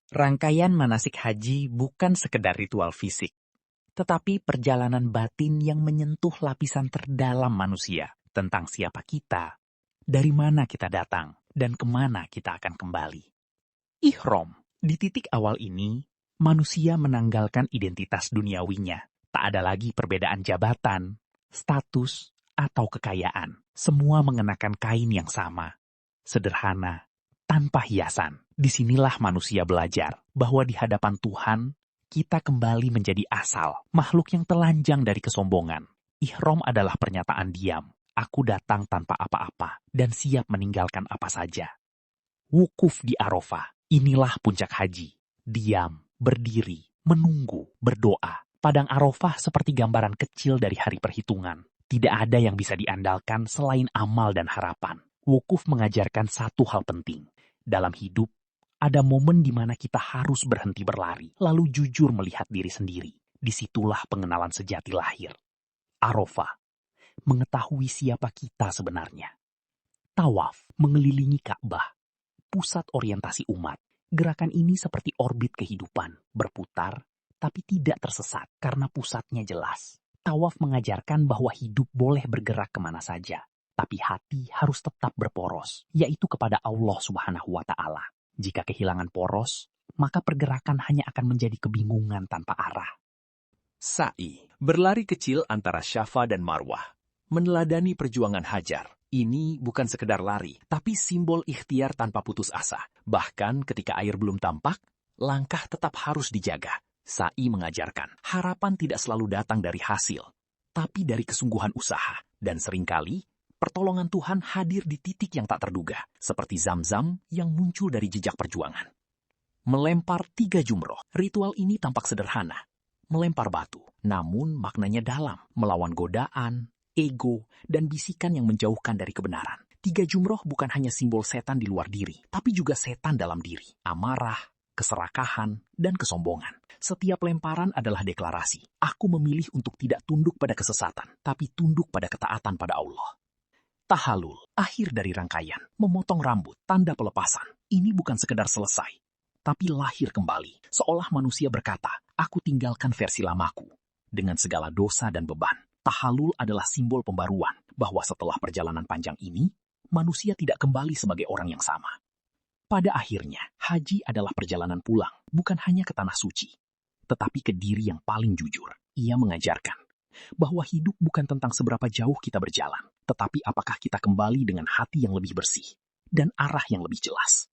Rangkaian manasik haji bukan sekedar ritual fisik, tetapi perjalanan batin yang menyentuh lapisan terdalam manusia tentang siapa kita, dari mana kita datang, dan kemana kita akan kembali. Ihram, di titik awal ini, manusia menanggalkan identitas duniawinya. Tak ada lagi perbedaan jabatan, status, atau kekayaan. Semua mengenakan kain yang sama, sederhana, tanpa hiasan. Disinilah manusia belajar bahwa di hadapan Tuhan, kita kembali menjadi asal, makhluk yang telanjang dari kesombongan. Ihram adalah pernyataan diam. Aku datang tanpa apa-apa dan siap meninggalkan apa saja. Wukuf di Arafah, inilah puncak haji. Diam, berdiri, menunggu, berdoa. Padang Arafah seperti gambaran kecil dari hari perhitungan. Tidak ada yang bisa diandalkan selain amal dan harapan. Wukuf mengajarkan satu hal penting. Dalam hidup, ada momen di mana kita harus berhenti berlari, lalu jujur melihat diri sendiri. Disitulah pengenalan sejati lahir. Arafah, mengetahui siapa kita sebenarnya. Tawaf, mengelilingi Ka'bah, pusat orientasi umat. Gerakan ini seperti orbit kehidupan, berputar, tapi tidak tersesat karena pusatnya jelas. Tawaf mengajarkan bahwa hidup boleh bergerak kemana saja, tapi hati harus tetap berporos, yaitu kepada Allah Subhanahu wa Ta'ala. Jika kehilangan poros, maka pergerakan hanya akan menjadi kebingungan tanpa arah. Sa'i, berlari kecil antara Syafa dan Marwah, meneladani perjuangan Hajar. Ini bukan sekedar lari, tapi simbol ikhtiar tanpa putus asa. Bahkan ketika air belum tampak, langkah tetap harus dijaga. Sa'i mengajarkan, harapan tidak selalu datang dari hasil, tapi dari kesungguhan usaha. Dan seringkali, pertolongan Tuhan hadir di titik yang tak terduga, seperti Zam-Zam yang muncul dari jejak perjuangan. Melempar 3 jumroh, ritual ini tampak sederhana. Melempar batu, namun maknanya dalam, melawan godaan, ego, dan bisikan yang menjauhkan dari kebenaran. 3 jumroh bukan hanya simbol setan di luar diri, tapi juga setan dalam diri, amarah, keserakahan, dan kesombongan. Setiap lemparan adalah deklarasi. Aku memilih untuk tidak tunduk pada kesesatan, tapi tunduk pada ketaatan pada Allah. Tahallul, akhir dari rangkaian, memotong rambut, tanda pelepasan. Ini bukan sekedar selesai, tapi lahir kembali. Seolah manusia berkata, aku tinggalkan versi lamaku, dengan segala dosa dan beban. Tahallul adalah simbol pembaruan, bahwa setelah perjalanan panjang ini, manusia tidak kembali sebagai orang yang sama. Pada akhirnya, haji adalah perjalanan pulang, bukan hanya ke tanah suci, tetapi ke diri yang paling jujur. Ia mengajarkan bahwa hidup bukan tentang seberapa jauh kita berjalan, tetapi apakah kita kembali dengan hati yang lebih bersih dan arah yang lebih jelas.